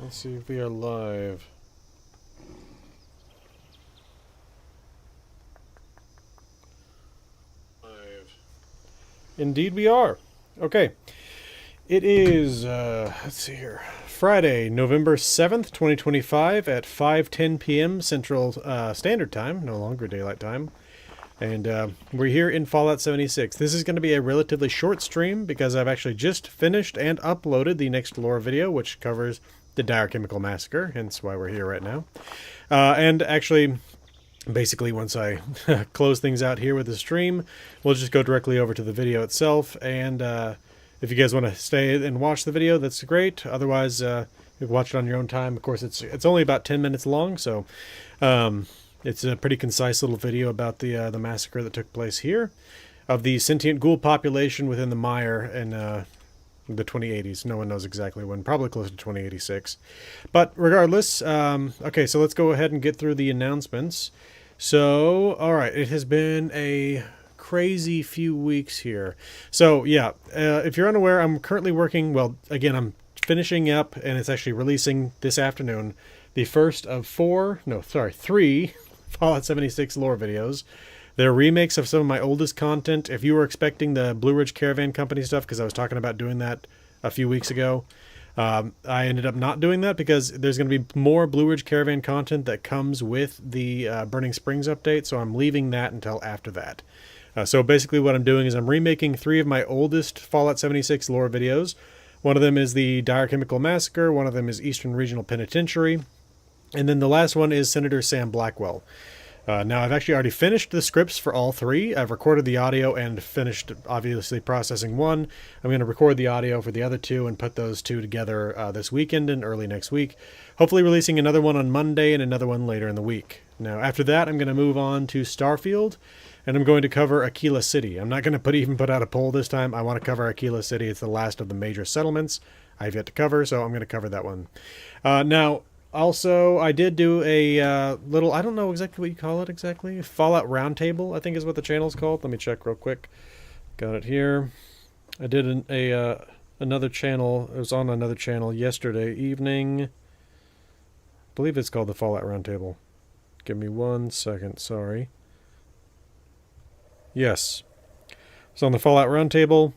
Let's see if we are live. Indeed we are. Okay. It is, let's see here, Friday, November 7th, 2025 at 5:10 p.m. Central Standard Time, no longer Daylight Time. And we're here in Fallout 76. This is going to be a relatively short stream because I've actually just finished and uploaded the next lore video, which covers the Dire Chemical Massacre, hence why we're here right now. And actually, basically, once I close things out here with the stream, we'll just go directly over to the video itself. And if you guys want to stay and watch the video, that's great. Otherwise, you can watch it on your own time. Of course, it's only about 10 minutes long, so it's a pretty concise little video about the massacre that took place here of the sentient ghoul population within the mire in the 2080s. No one knows exactly when, probably close to 2086. But regardless, okay, so let's go ahead and get through the announcements. So, all right, it has been a crazy few weeks here. So, yeah, if you're unaware, I'm currently working, well, again, I'm finishing up, and it's actually releasing this afternoon, the first of three Fallout 76 lore videos. They're remakes of some of my oldest content. If you were expecting the Blue Ridge Caravan Company stuff, because I was talking about doing that a few weeks ago, I ended up not doing that because there's going to be more Blue Ridge Caravan content that comes with the Burning Springs update, so I'm leaving that until after that. So basically what I'm doing is I'm remaking three of my oldest Fallout 76 lore videos. One of them is the Dire Chemical Massacre, one of them is Eastern Regional Penitentiary, and then the last one is Senator Sam Blackwell. Now, I've actually already finished the scripts for all three. I've recorded the audio and finished, obviously, processing one. I'm going to record the audio for the other two and put those two together this weekend and early next week. Hopefully releasing another one on Monday and another one later in the week. Now, after that, I'm going to move on to Starfield, and I'm going to cover Aquila City. I'm not going to even put out a poll this time. I want to cover Aquila City. It's the last of the major settlements I've yet to cover, so I'm going to cover that one. Now, also, I did do a little, I don't know exactly what you call it exactly. Fallout Roundtable, I think is what the channel's called. Let me check real quick. Got it here. I did another channel. It was on another channel yesterday evening. I believe it's called the Fallout Roundtable. Give me 1 second, sorry. Yes. So on the Fallout Roundtable,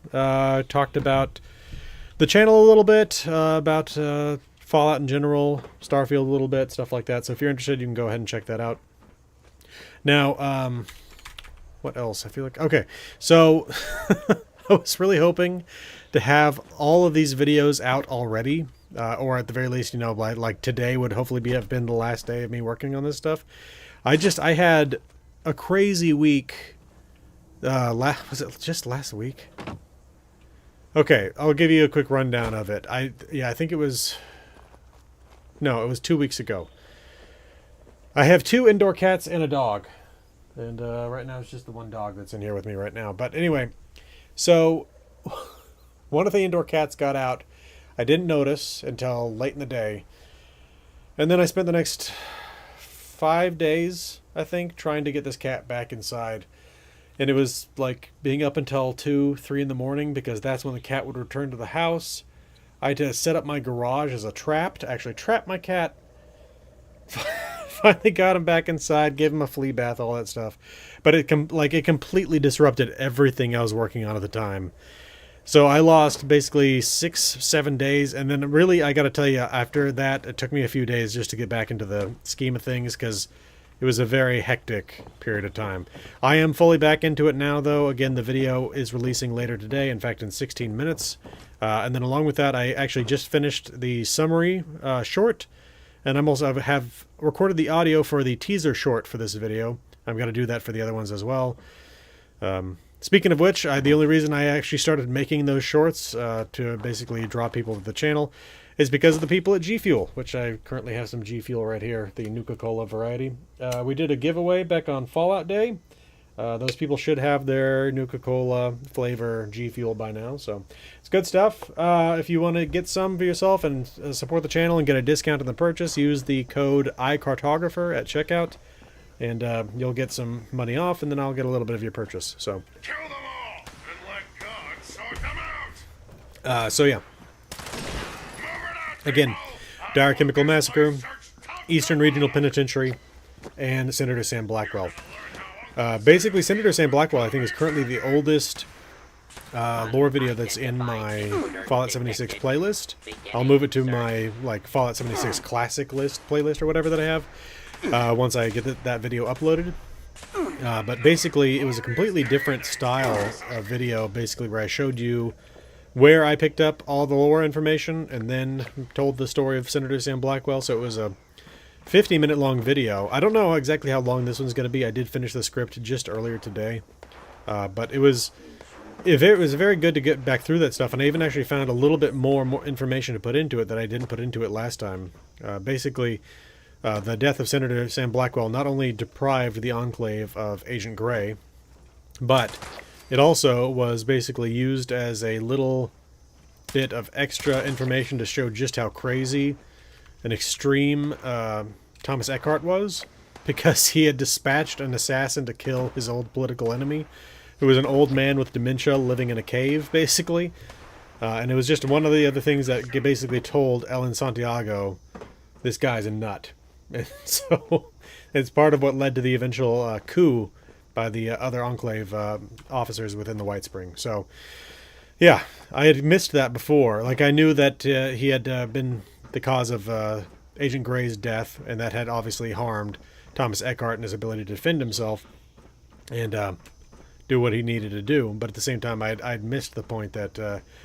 talked about the channel a little bit, about Fallout in general, Starfield a little bit, stuff like that. So if you're interested, you can go ahead and check that out. Now, what else? I feel like... Okay, so I was really hoping to have all of these videos out already, or at the very least, you know, like today would hopefully have been the last day of me working on this stuff. I had a crazy week. Was it just last week? Okay, I'll give you a quick rundown of it. I think it was... No, it was 2 weeks ago. I have 2 indoor cats and a dog. And right now it's just the one dog that's in here with me right now. But anyway, so one of the indoor cats got out. I didn't notice until late in the day. And then I spent the next 5 days, I think, trying to get this cat back inside. And it was like being up until 2, 3 in the morning because that's when the cat would return to the house. I had to set up my garage as a trap to actually trap my cat. Finally got him back inside, gave him a flea bath, all that stuff. But it completely disrupted everything I was working on at the time. So I lost basically 6, 7 days. And then really, I got to tell you, after that, it took me a few days just to get back into the scheme of things because it was a very hectic period of time. I am fully back into it now, though. Again, the video is releasing later today, in fact, in 16 minutes. And then along with that, I actually just finished the summary short, and I'm also have recorded the audio for the teaser short for this video. I'm going to do that for the other ones as well. Speaking of which, the only reason I actually started making those shorts to basically draw people to the channel is because of the people at G Fuel, which I currently have some G Fuel right here, the Nuka-Cola variety. We did a giveaway back on Fallout Day. Those people should have their Nuka-Cola flavor G Fuel by now, so it's good stuff. If you want to get some for yourself and support the channel and get a discount on the purchase, use the code iCartographer at checkout, and you'll get some money off, and then I'll get a little bit of your purchase. So, kill them all and let God sort them out. So yeah. Move it out, Again, Dire Chemical Massacre, Eastern Regional Penitentiary, and Senator Sam Blackwell. Basically, Senator Sam Blackwell, I think, is currently the oldest lore video that's in my Fallout 76 playlist. I'll move it to my Fallout 76 classic list playlist or whatever that I have once I get that video uploaded. But basically, it was a completely different style of video, basically, where I showed you where I picked up all the lore information and then told the story of Senator Sam Blackwell. So it was a 50-minute long video. I don't know exactly how long this one's going to be. I did finish the script just earlier today. But it was very good to get back through that stuff, and I even actually found a little bit more information to put into it that I didn't put into it last time. Basically, the death of Senator Sam Blackwell not only deprived the Enclave of Agent Gray, but it also was basically used as a little bit of extra information to show just how crazy and extreme Thomas Eckhart was, because he had dispatched an assassin to kill his old political enemy, who was an old man with dementia living in a cave, basically. And it was just one of the other things that basically told Ellen Santiago, this guy's a nut. And so it's part of what led to the eventual coup by the other Enclave officers within the White Spring. So, yeah, I had missed that before. Like, I knew that he had been the cause of Agent Gray's death, and that had obviously harmed Thomas Eckhart and his ability to defend himself and do what he needed to do. But at the same time, I'd missed the point that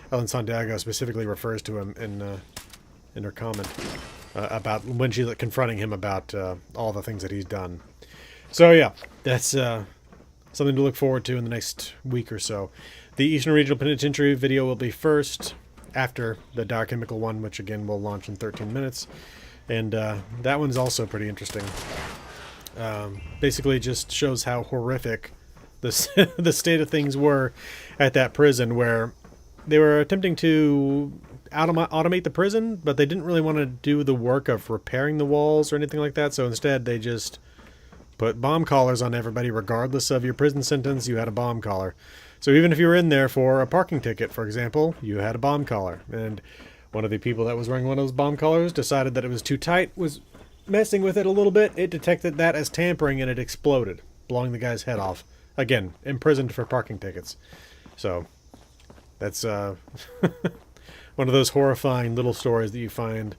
Ellen Santiago specifically refers to him in her comment about when she's confronting him about all the things that he's done. So yeah, that's something to look forward to in the next week or so. The Eastern Regional Penitentiary video will be first, after the Dire Chemical one, which again will launch in 13 minutes. And that one's also pretty interesting. Basically just shows how horrific the state of things were at that prison, where they were attempting to automate the prison, but they didn't really want to do the work of repairing the walls or anything like that. So instead they just put bomb collars on everybody. Regardless of your prison sentence, you had a bomb collar. So even if you were in there for a parking ticket, for example, you had a bomb collar. And one of the people that was wearing one of those bomb collars decided that it was too tight, was messing with it a little bit. It detected that as tampering, and it exploded, blowing the guy's head off. Again, imprisoned for parking tickets. So that's one of those horrifying little stories that you find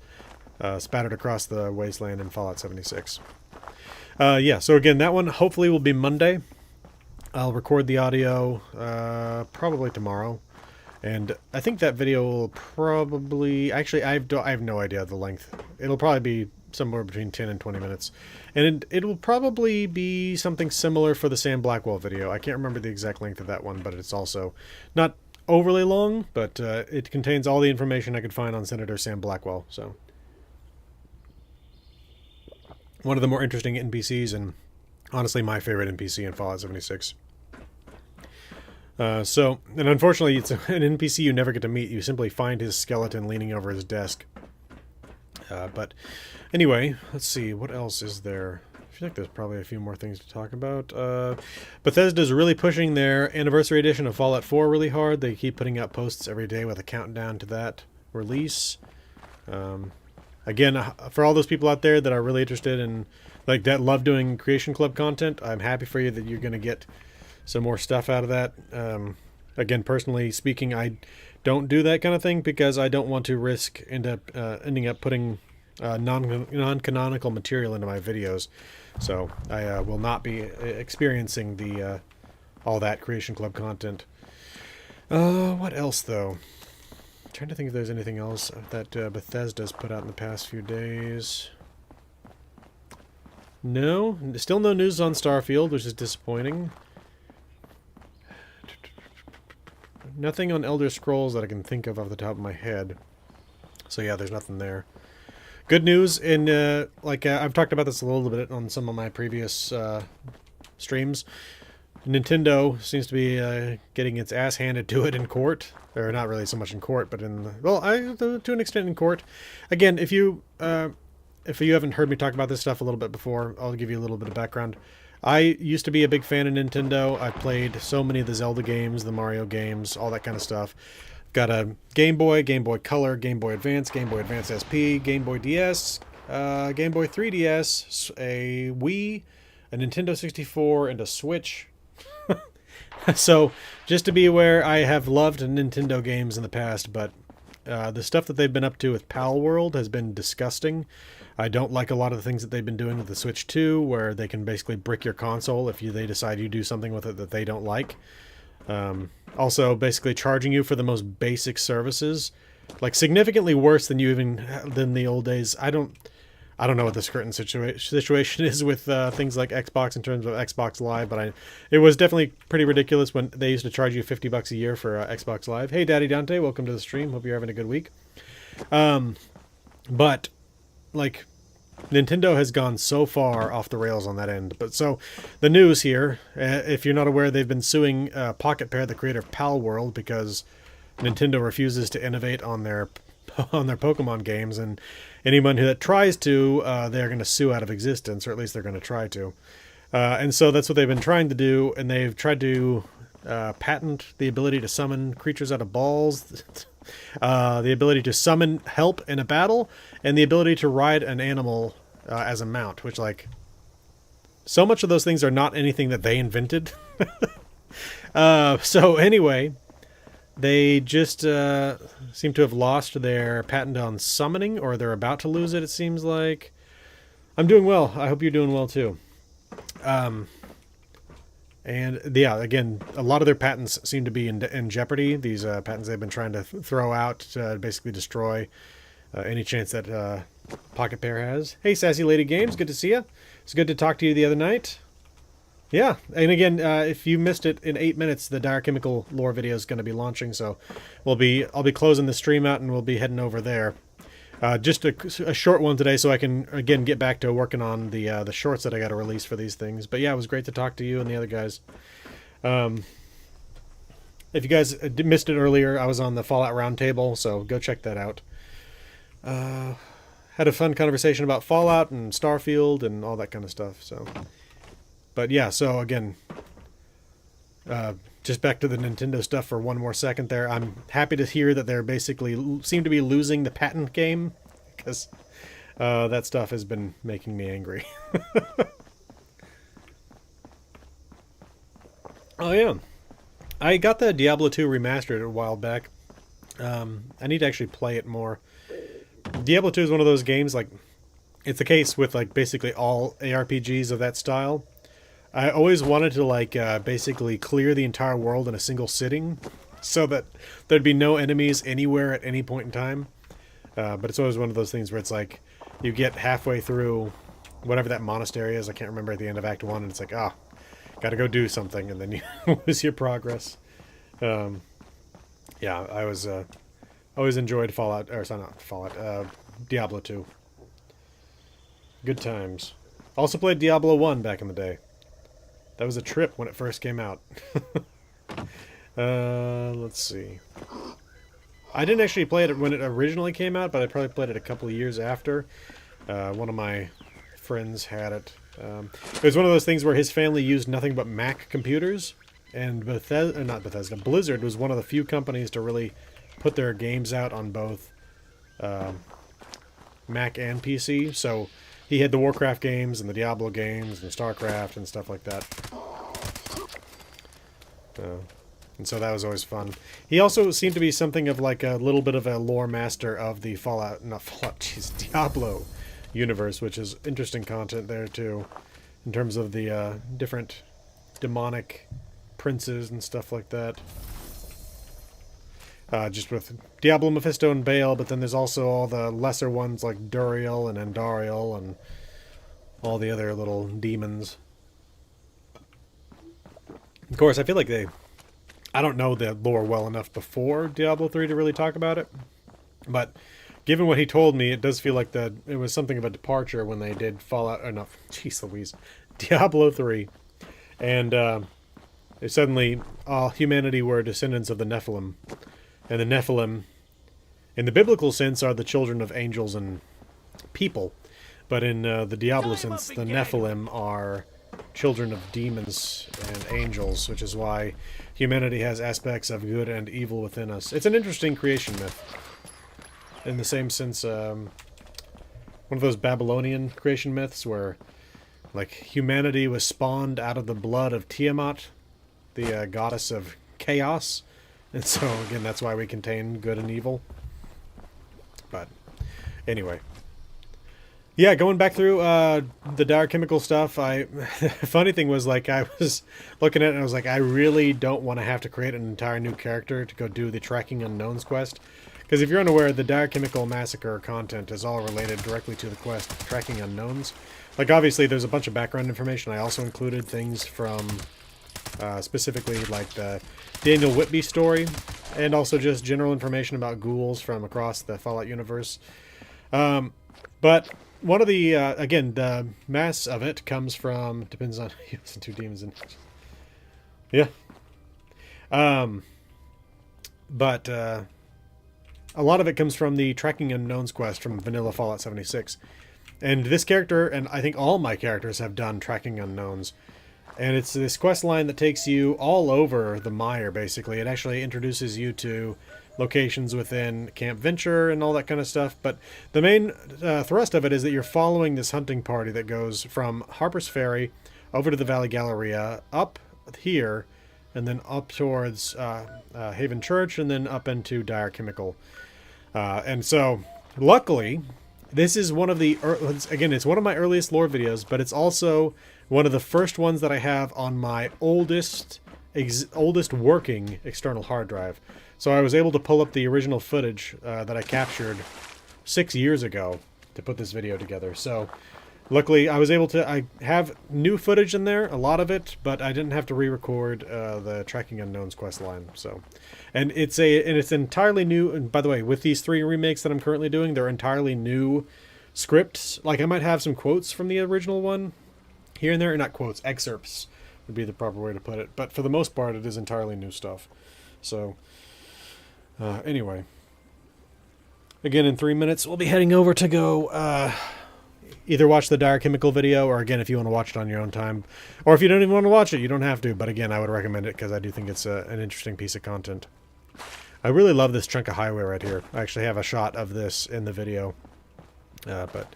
spattered across the wasteland in Fallout 76. Yeah, so again, that one hopefully will be Monday. I'll record the audio probably tomorrow. And I think that video will probably... Actually, I have no idea the length. It'll probably be somewhere between 10 and 20 minutes. And it will probably be something similar for the Sam Blackwell video. I can't remember the exact length of that one, but it's also not overly long, but it contains all the information I could find on Senator Sam Blackwell. So one of the more interesting NPCs, and honestly my favorite NPC in Fallout 76. And unfortunately, it's an NPC you never get to meet. You simply find his skeleton leaning over his desk. But anyway, let's see, what else is there? I feel like there's probably a few more things to talk about. Bethesda's really pushing their anniversary edition of Fallout 4 really hard. They keep putting out posts every day with a countdown to that release. Again, for all those people out there that are really interested in, that love doing Creation Club content, I'm happy for you that you're going to get some more stuff out of that. Again, personally speaking, I don't do that kind of thing because I don't want to risk ending up putting non-canonical material into my videos. So I will not be experiencing the all that Creation Club content. What else, though? I'm trying to think if there's anything else that Bethesda's put out in the past few days. No, still no news on Starfield, which is disappointing. Nothing on Elder Scrolls that I can think of off the top of my head. So yeah, there's nothing there. Good news in, I've talked about this a little bit on some of my previous streams. Nintendo seems to be getting its ass handed to it in court. Or not really so much in court, but to an extent in court. Again, if you haven't heard me talk about this stuff a little bit before, I'll give you a little bit of background. I used to be a big fan of Nintendo. I played so many of the Zelda games, the Mario games, all that kind of stuff. Got a Game Boy Color, Game Boy Advance, Game Boy Advance SP, Game Boy DS, Game Boy 3DS, a Wii, a Nintendo 64, and a Switch. So, just to be aware, I have loved Nintendo games in the past, but the stuff that they've been up to with Pal World has been disgusting. I don't like a lot of the things that they've been doing with the Switch 2, where they can basically brick your console if they decide you do something with it that they don't like. Also, basically charging you for the most basic services, like significantly worse than than the old days. I don't know what this current situation is with things like Xbox in terms of Xbox Live, but it was definitely pretty ridiculous when they used to charge you $50 a year for Xbox Live. Hey, Daddy Dante, welcome to the stream. Hope you're having a good week. But like, Nintendo has gone so far off the rails on that end. But so, the news here, if you're not aware, they've been suing Pocket Pair, the creator of Pal World, because Nintendo refuses to innovate on their Pokemon games, and anyone that tries to, they're going to sue out of existence, or at least they're going to try to. And so that's what they've been trying to do, and they've tried to patent the ability to summon creatures out of balls, the ability to summon help in a battle, and the ability to ride an animal as a mount, which, like, so much of those things are not anything that they invented. So anyway, they just seem to have lost their patent on summoning, or they're about to lose it, it seems like. I'm doing well. I hope you're doing well, too. And yeah, again, a lot of their patents seem to be in jeopardy. These patents they've been trying to throw out to basically destroy any chance that Pocket Pair has. Hey, Sassy Lady Games, good to see you. It's good to talk to you the other night. Yeah, and again, if you missed it, in 8 minutes, the Dire Chemical lore video is going to be launching, so I'll be closing the stream out and we'll be heading over there. Just a short one today, so I can again get back to working on the shorts that I got to release for these things. But yeah, it was great to talk to you and the other guys. If you guys missed it earlier, I was on the Fallout Roundtable, so go check that out. Had a fun conversation about Fallout and Starfield and all that kind of stuff. So, but yeah, so again, just back to the Nintendo stuff for one more second there. I'm happy to hear that they're basically seem to be losing the patent game, because that stuff has been making me angry. Oh yeah, I got the Diablo 2 remastered a while back. I need to actually play it more. Diablo 2 is one of those games, like, it's the case with, like, basically all ARPGs of that style. I always wanted to, like, basically clear the entire world in a single sitting, so that there'd be no enemies anywhere at any point in time. But it's always one of those things where it's like, you get halfway through whatever that monastery is, I can't remember, at the end of Act 1, and it's like, gotta go do something, and then you lose your progress. Yeah, I always enjoyed Fallout, or sorry, not Fallout, Diablo 2. Good times. Also played Diablo 1 back in the day. That was a trip when it first came out. Let's see. I didn't actually play it when it originally came out, but I probably played it a couple of years after. One of my friends had it. It was one of those things where his family used nothing but Mac computers, and Blizzard was one of the few companies to really put their games out on both Mac and PC. So he had the Warcraft games and the Diablo games and StarCraft and stuff like that. And so that was always fun. He also seemed to be something of like a little bit of a lore master of the Diablo universe, which is interesting content there too, in terms of the different demonic princes and stuff like that. Just with Diablo, Mephisto, and Baal, but then there's also all the lesser ones like Duriel and Andariel and all the other little demons. Of course, I feel like I don't know the lore well enough before Diablo 3 to really talk about it, but given what he told me, it does feel like it was something of a departure when they did Diablo 3. And suddenly, all humanity were descendants of the Nephilim. And the Nephilim, in the biblical sense, are the children of angels and people. But in the Diablo sense, the Nephilim are children of demons and angels, which is why humanity has aspects of good and evil within us. It's an interesting creation myth. In the same sense, one of those Babylonian creation myths where, like, humanity was spawned out of the blood of Tiamat, the goddess of chaos. And so, again, that's why we contain good and evil. But, anyway. Yeah, going back through the dire chemical stuff, funny thing was, like, I was looking at it and I was like, I really don't want to have to create an entire new character to go do the Tracking Unknowns quest. Because if you're unaware, the Dire Chemical Massacre content is all related directly to the quest Tracking Unknowns. Like, obviously, there's a bunch of background information. I also included things from, specifically, like, the Daniel Whitby story, and also just general information about ghouls from across the Fallout universe. But one of the, again, the mass of it comes from, depends on, you listen to demons and, yeah. But a lot of it comes from the Tracking Unknowns quest from Vanilla Fallout 76. And this character, and I think all my characters have done Tracking Unknowns. And it's this quest line that takes you all over the mire, basically. It actually introduces you to locations within Camp Venture and all that kind of stuff. But the main thrust of it is that you're following this hunting party that goes from Harper's Ferry over to the Valley Galleria, up here, and then up towards Haven Church, and then up into Dire Chemical. And so, luckily, this is one of the, again, it's one of my earliest lore videos, but it's also one of the first ones that I have on my oldest working external hard drive. So I was able to pull up the original footage that I captured 6 years ago to put this video together. So luckily I was able to, I have new footage in there, a lot of it, but I didn't have to re-record the Tracking Unknowns quest line. So, and it's entirely new. And by the way, with these 3 remakes that I'm currently doing, they're entirely new scripts. Like, I might have some quotes from the original one here and there, not quotes, excerpts would be the proper way to put it. But for the most part, it is entirely new stuff. So, anyway. Again, in 3 minutes, we'll be heading over to go either watch the Dire Chemical video, or again, if you want to watch it on your own time. Or if you don't even want to watch it, you don't have to. But again, I would recommend it because I do think it's an interesting piece of content. I really love this chunk of highway right here. I actually have a shot of this in the video. But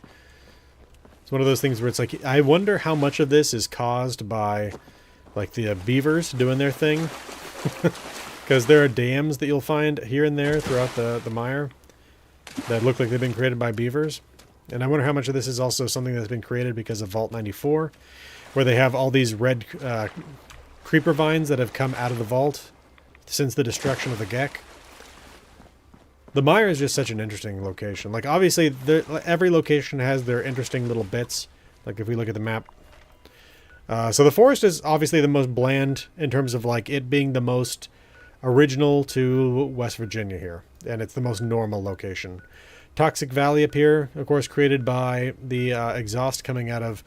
it's one of those things where it's like, I wonder how much of this is caused by, like, the beavers doing their thing. Because there are dams that you'll find here and there throughout the mire that look like they've been created by beavers. And I wonder how much of this is also something that's been created because of Vault 94, where they have all these red creeper vines that have come out of the vault since the destruction of the Gek. The mire is just such an interesting location. Like, obviously, every location has their interesting little bits. Like, if we look at the map. So the forest is obviously the most bland in terms of, like, it being the most original to West Virginia here. And it's the most normal location. Toxic Valley up here, of course, created by the exhaust coming out of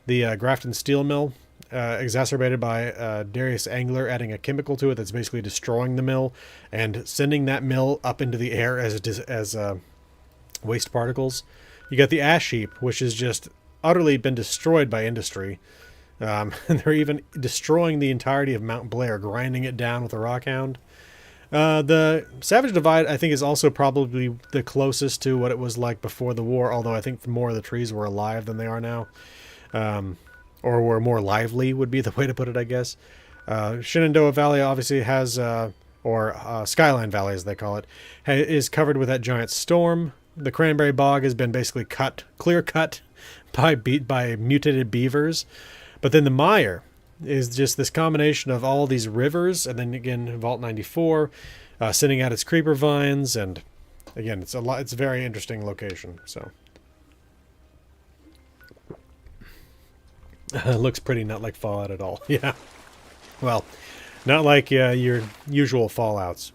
the Grafton Steel Mill, exacerbated by Darius Angler adding a chemical to it that's basically destroying the mill and sending that mill up into the air as waste particles. You got the ash heap, which has just utterly been destroyed by industry. And they're even destroying the entirety of Mount Blair, grinding it down with a rockhound. The Savage Divide, I think, is also probably the closest to what it was like before the war, although I think more of the trees were alive than they are now. Or were more lively, would be the way to put it, I guess. Shenandoah Valley obviously has, or Skyline Valley as they call it, is covered with that giant storm. The Cranberry Bog has been basically clear cut by mutated beavers. But then the mire is just this combination of all these rivers, and then again Vault 94 sending out its creeper vines, and again it's a very interesting location. So looks pretty not like Fallout at all. Yeah, well, not like your usual Fallouts.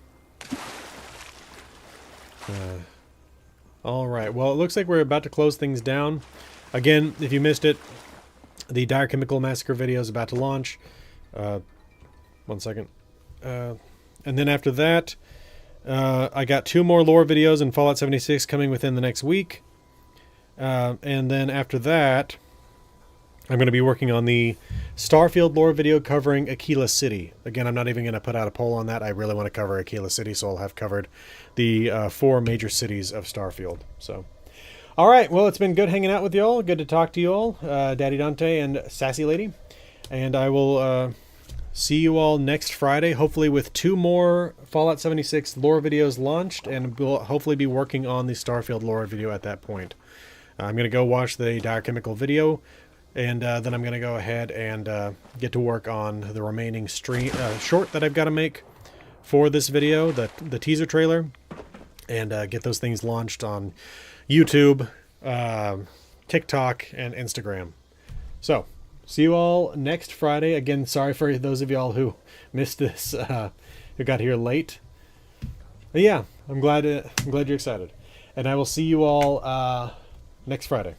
All right, well, it looks like we're about to close things down. Again, if you missed it, the Dire Chemical Massacre video is about to launch. 1 second. And then after that, I got 2 more lore videos in Fallout 76 coming within the next week. And then after that, I'm going to be working on the Starfield lore video covering Aquila City. Again, I'm not even going to put out a poll on that. I really want to cover Aquila City, so I'll have covered the 4 major cities of Starfield. So, all right. Well, it's been good hanging out with y'all. Good to talk to you all, Daddy Dante and Sassy Lady. And I will see you all next Friday, hopefully with 2 more Fallout 76 lore videos launched, and we'll hopefully be working on the Starfield lore video at that point. I'm going to go watch the Dire Chemical video, and then I'm going to go ahead and get to work on the remaining short that I've got to make for this video, the teaser trailer, and get those things launched on YouTube, TikTok, and Instagram. So, see you all next Friday. Again, sorry for those of y'all who missed this, who got here late. But yeah, I'm glad you're excited. And I will see you all next Friday.